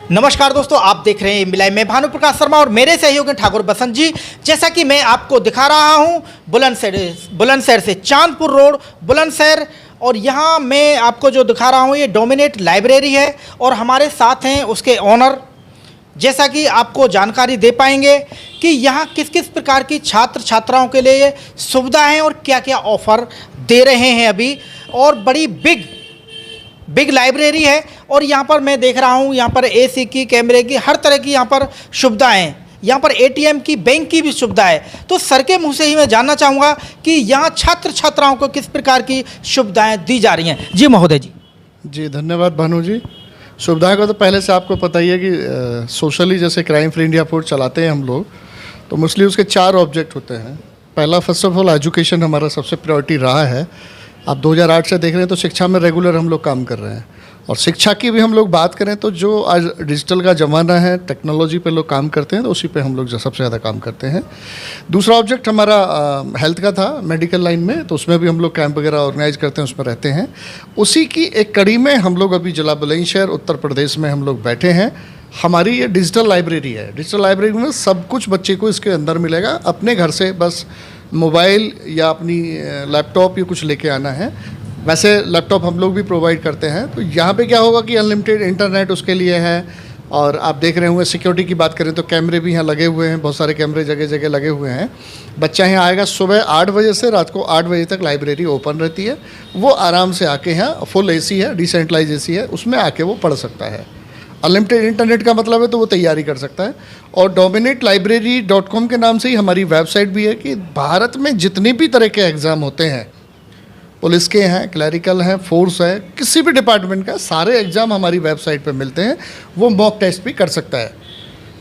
नमस्कार दोस्तों, आप देख रहे हैं मिलाई में भानु प्रकाश शर्मा और मेरे सहयोगी ठाकुर बसंत जी। जैसा कि मैं आपको दिखा रहा हूं बुलंदशहर से चांदपुर रोड बुलंदशहर, और यहां मैं आपको जो दिखा रहा हूं ये डोमिनेट लाइब्रेरी है और हमारे साथ हैं उसके ऑनर। जैसा कि आपको जानकारी दे पाएंगे कि यहाँ किस किस प्रकार की छात्र छात्राओं के लिए सुविधा है और क्या क्या ऑफ़र दे रहे हैं अभी। और बड़ी बिग लाइब्रेरी है और यहाँ पर मैं देख रहा हूँ यहाँ पर एसी की, कैमरे की, हर तरह की यहाँ पर सुविधाएँ हैं। यहाँ पर एटीएम की, बैंक की भी सुविधा है। तो सर के मुँह से ही मैं जानना चाहूँगा कि यहाँ छात्र छात्राओं को किस प्रकार की सुविधाएँ दी जा रही हैं। जी महोदय जी। जी धन्यवाद भानु जी। सुविधा का तो पहले से आपको पता ही है कि सोशली जैसे क्राइम फ्री इंडिया पोर्ट चलाते हैं हम लोग, तो मोस्टली उसके 4 ऑब्जेक्ट होते हैं। पहला फर्स्ट ऑफ ऑल एजुकेशन हमारा सबसे प्रायोरिटी रहा है। आप 2008 से देख रहे हैं तो शिक्षा में रेगुलर हम लोग काम कर रहे हैं। और शिक्षा की भी हम लोग बात करें तो जो आज डिजिटल का ज़माना है, टेक्नोलॉजी पे लोग काम करते हैं, तो उसी पे हम लोग सबसे ज़्यादा काम करते हैं। दूसरा ऑब्जेक्ट हमारा हेल्थ का था, मेडिकल लाइन में, तो उसमें भी हम लोग कैंप वगैरह ऑर्गेनाइज करते हैं, उसमें रहते हैं। उसी की एक कड़ी में हम लोग अभी जिला बुलंदशहर उत्तर प्रदेश में हम लोग बैठे हैं। हमारी ये डिजिटल लाइब्रेरी है। डिजिटल लाइब्रेरी में सब कुछ बच्चे को इसके अंदर मिलेगा। अपने घर से बस मोबाइल या अपनी लैपटॉप या कुछ लेके आना है। वैसे लैपटॉप हम लोग भी प्रोवाइड करते हैं। तो यहाँ पे क्या होगा कि अनलिमिटेड इंटरनेट उसके लिए है। और आप देख रहे होंगे सिक्योरिटी की बात करें तो कैमरे भी यहाँ लगे हुए हैं, बहुत सारे कैमरे जगह जगह लगे हुए हैं। बच्चा यहाँ आएगा सुबह 8 बजे से रात को 8 बजे तक लाइब्रेरी ओपन रहती है। वो आराम से आके यहाँ फुल एसी है, डिसेंट्रलाइज एसी है, उसमें आके वो पढ़ सकता है। अनलिमिटेड इंटरनेट का मतलब है तो वो तैयारी कर सकता है। और dominatelibrary.com के नाम से ही हमारी वेबसाइट भी है कि भारत में जितने भी तरह के एग्ज़ाम होते हैं, पुलिस के हैं, क्लैरिकल हैं, फोर्स है, किसी भी डिपार्टमेंट का सारे एग्ज़ाम हमारी वेबसाइट पे मिलते हैं। वो मॉक टेस्ट भी कर सकता है।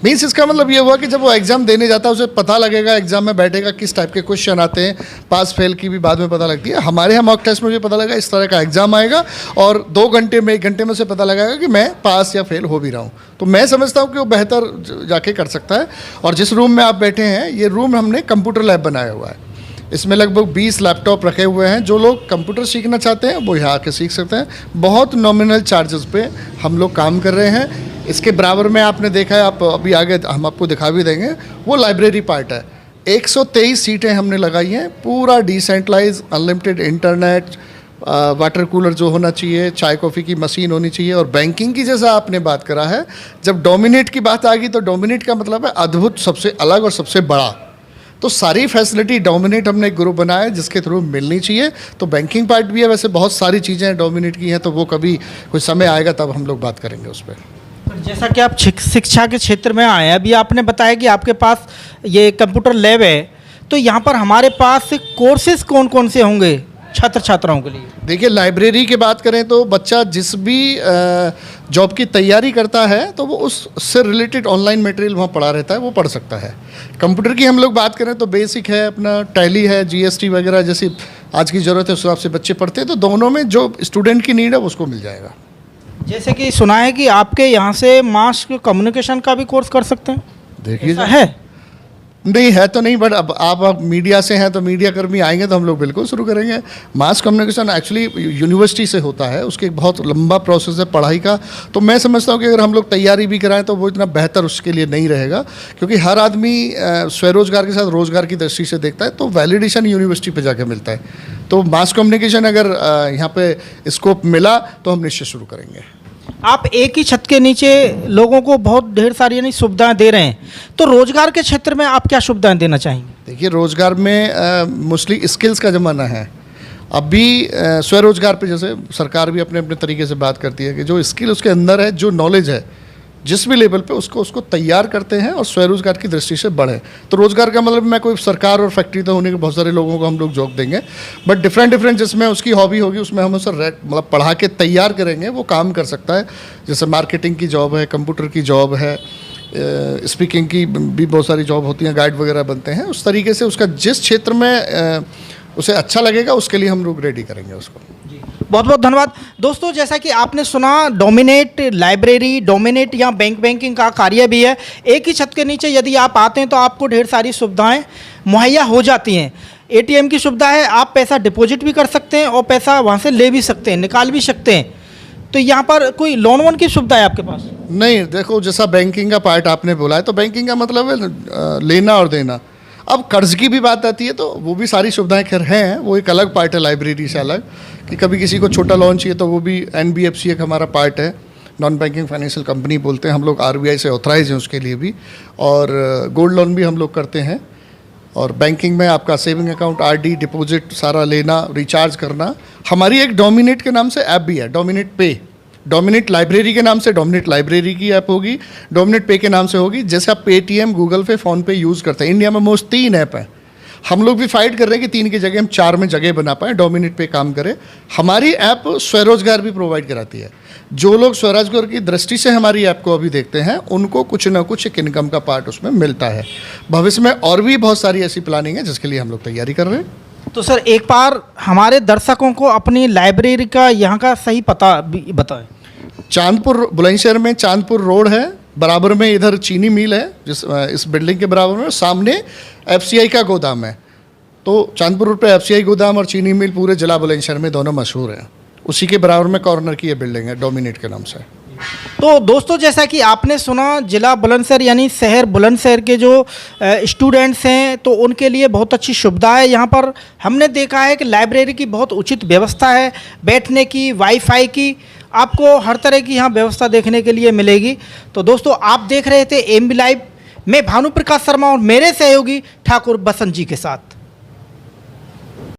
मीन्स इसका मतलब ये हुआ कि जब वो एग्ज़ाम देने जाता है उसे पता लगेगा, एग्ज़ाम में बैठेगा किस टाइप के क्वेश्चन आते हैं। पास फेल की भी बाद में पता लगती है। हमारे यहाँ मॉक टेस्ट में भी पता लगा इस तरह का एग्ज़ाम आएगा और 2 घंटे में 1 घंटे में से पता लगेगा कि मैं पास या फेल हो भी रहा हूँ। तो मैं समझता हूँ कि वो बेहतर जाके कर सकता है। और जिस रूम में आप बैठे हैं, ये रूम हमने कंप्यूटर लैब बनाया हुआ है। इसमें लगभग 20 लैपटॉप रखे हुए हैं। जो लोग कंप्यूटर सीखना चाहते हैं वो यहाँ आके सीख सकते हैं। बहुत नॉमिनल चार्जेस पे हम लोग काम कर रहे हैं। इसके बराबर में आपने देखा है, आप अभी आगे हम आपको दिखा भी देंगे, वो लाइब्रेरी पार्ट है। 123 सीटें हमने लगाई हैं, पूरा decentralize, unlimited internet, water cooler जो होना चाहिए, चाय कॉफ़ी की मशीन होनी चाहिए। और बैंकिंग की जैसा आपने बात करा है, जब डोमिनेट की बात आ गई तो डोमिनेट का मतलब है अद्भुत, सबसे अलग और सबसे बड़ा। तो सारी फैसिलिटी डोमिनेट हमने एक ग्रुप बनाया है जिसके थ्रू मिलनी चाहिए। तो बैंकिंग पार्ट भी है, वैसे बहुत सारी चीज़ें डोमिनेट की हैं, तो वो कभी कुछ समय आएगा तब हम लोग बात करेंगे उस पर। जैसा कि आप शिक्षा के क्षेत्र में आए हैं, अभी आपने बताया कि आपके पास ये कंप्यूटर लैब है, तो यहाँ पर हमारे पास कोर्सेज कौन कौन से होंगे छात्र छात्राओं के लिए? देखिए, लाइब्रेरी की बात करें तो बच्चा जिस भी जॉब की तैयारी करता है तो वो उससे रिलेटेड ऑनलाइन मटेरियल वहाँ पढ़ा रहता है, वो पढ़ सकता है। कंप्यूटर की हम लोग बात करें तो बेसिक है, अपना टैली है, जीएसटी वगैरह जैसी आज की ज़रूरत है उस हिसाब से बच्चे पढ़ते हैं। तो दोनों में जो स्टूडेंट की नीड है उसको मिल जाएगा। जैसे कि सुना है कि आपके यहाँ से मास कम्युनिकेशन का भी कोर्स कर सकते हैं। देखिए, है नहीं है तो नहीं, बट अब आप मीडिया से हैं तो मीडिया कर्मी आएंगे तो हम लोग बिल्कुल शुरू करेंगे। मास कम्युनिकेशन एक्चुअली यूनिवर्सिटी से होता है, उसके एक बहुत लंबा प्रोसेस है पढ़ाई का। तो मैं समझता हूँ कि अगर हम लोग तैयारी भी कराएं तो वो इतना बेहतर उसके लिए नहीं रहेगा, क्योंकि हर आदमी स्वरोजगार के साथ रोजगार की दृष्टि से देखता है। तो वैलिडेशन यूनिवर्सिटी पर जाकर मिलता है। तो मास कम्युनिकेशन अगर यहाँ पे स्कोप मिला तो हम निश्चित शुरू करेंगे। आप एक ही छत के नीचे लोगों को बहुत ढेर सारी यानी सुविधाएं दे रहे हैं, तो रोजगार के क्षेत्र में आप क्या सुविधाएं देना चाहेंगे? देखिए, रोजगार में मोस्टली स्किल्स का ज़माना है। अभी स्वरोजगार पे जैसे सरकार भी अपने अपने तरीके से बात करती है कि जो स्किल उसके अंदर है, जो नॉलेज है, जिस भी लेवल पे उसको तैयार करते हैं और स्वरोजगार की दृष्टि से बढ़े। तो रोज़गार का मतलब मैं कोई सरकार और फैक्ट्री तो होने के बहुत सारे लोगों को हम लोग जॉब देंगे, बट डिफरेंट जिसमें उसकी हॉबी होगी उसमें हम उसे मतलब पढ़ा के तैयार करेंगे, वो काम कर सकता है। जैसे मार्केटिंग की जॉब है, कंप्यूटर की जॉब है, स्पीकिंग की भी बहुत सारी जॉब होती हैं, गाइड वगैरह बनते हैं। उस तरीके से उसका जिस क्षेत्र में उसे अच्छा लगेगा उसके लिए हम लोग रेडी करेंगे उसको। बहुत बहुत धन्यवाद दोस्तों। जैसा कि आपने सुना, डोमिनेट लाइब्रेरी, डोमिनेट यहाँ बैंकिंग का कार्य भी है। एक ही छत के नीचे यदि आप आते हैं तो आपको ढेर सारी सुविधाएं मुहैया हो जाती हैं। एटीएम की सुविधा है, आप पैसा डिपॉजिट भी कर सकते हैं और पैसा वहाँ से ले भी सकते हैं, निकाल भी सकते हैं। तो यहाँ पर कोई लोन वोन की सुविधा है आपके पास? नहीं, देखो जैसा बैंकिंग का पार्ट आपने बोला है, तो बैंकिंग का मतलब है लेना और देना। अब कर्ज की भी बात आती है तो वो भी सारी सुविधाएं खैर हैं, वो एक अलग पार्ट है लाइब्रेरी से अलग, कि कभी किसी को छोटा लोन चाहिए तो वो भी NBFC एक हमारा पार्ट है, नॉन बैंकिंग फाइनेंशियल कंपनी बोलते हैं हम लोग, RBI से ऑथराइज हैं उसके लिए भी। और गोल्ड लोन भी हम लोग करते हैं। और बैंकिंग में आपका सेविंग अकाउंट, RD, डिपॉजिट सारा लेना, रिचार्ज करना। हमारी एक डोमिनेट के नाम से ऐप भी है, डोमिनेट पे। डोमिनेट लाइब्रेरी के नाम से डोमिनेट लाइब्रेरी की ऐप होगी, डोमिनेट पे के नाम से होगी। जैसे आप पेटीएम, गूगल पे, फ़ोन पे यूज़ करते हैं, इंडिया में मोस्ट 3 ऐप हैं। हम लोग भी फाइट कर रहे हैं कि 3 की जगह हम 4 में जगह बना पाएँ, डोमिनेट पे काम करे। हमारी ऐप स्वरोजगार भी प्रोवाइड कराती है। जो लोग स्वरोजगार की दृष्टि से हमारी ऐप को अभी देखते हैं, उनको कुछ ना कुछ एक इनकम का पार्ट उसमें मिलता है। भविष्य में और भी बहुत सारी ऐसी प्लानिंग है जिसके लिए हम लोग तैयारी कर रहे हैं। तो सर एक बार हमारे दर्शकों को अपनी लाइब्रेरी का यहाँ का सही पता भी बताएं। चांदपुर, बुलंदशहर में चांदपुर रोड है, बराबर में इधर चीनी मिल है, इस बिल्डिंग के बराबर में, सामने FCI का गोदाम है। तो चांदपुर रोड पे FCI गोदाम और चीनी मिल पूरे जिला बुलंदशहर में दोनों मशहूर हैं। उसी के बराबर में कॉर्नर की ये बिल्डिंग है, डोमिनेट के नाम से। तो दोस्तों जैसा कि आपने सुना, जिला बुलंदशहर यानी शहर बुलंदशहर के जो स्टूडेंट्स हैं तो उनके लिए बहुत अच्छी सुविधा है। यहाँ पर हमने देखा है कि लाइब्रेरी की बहुत उचित व्यवस्था है, बैठने की, वाईफाई की, आपको हर तरह की यहाँ व्यवस्था देखने के लिए मिलेगी। तो दोस्तों आप देख रहे थे AMB लाइव में भानु प्रकाश शर्मा और मेरे सहयोगी ठाकुर बसंत जी के साथ।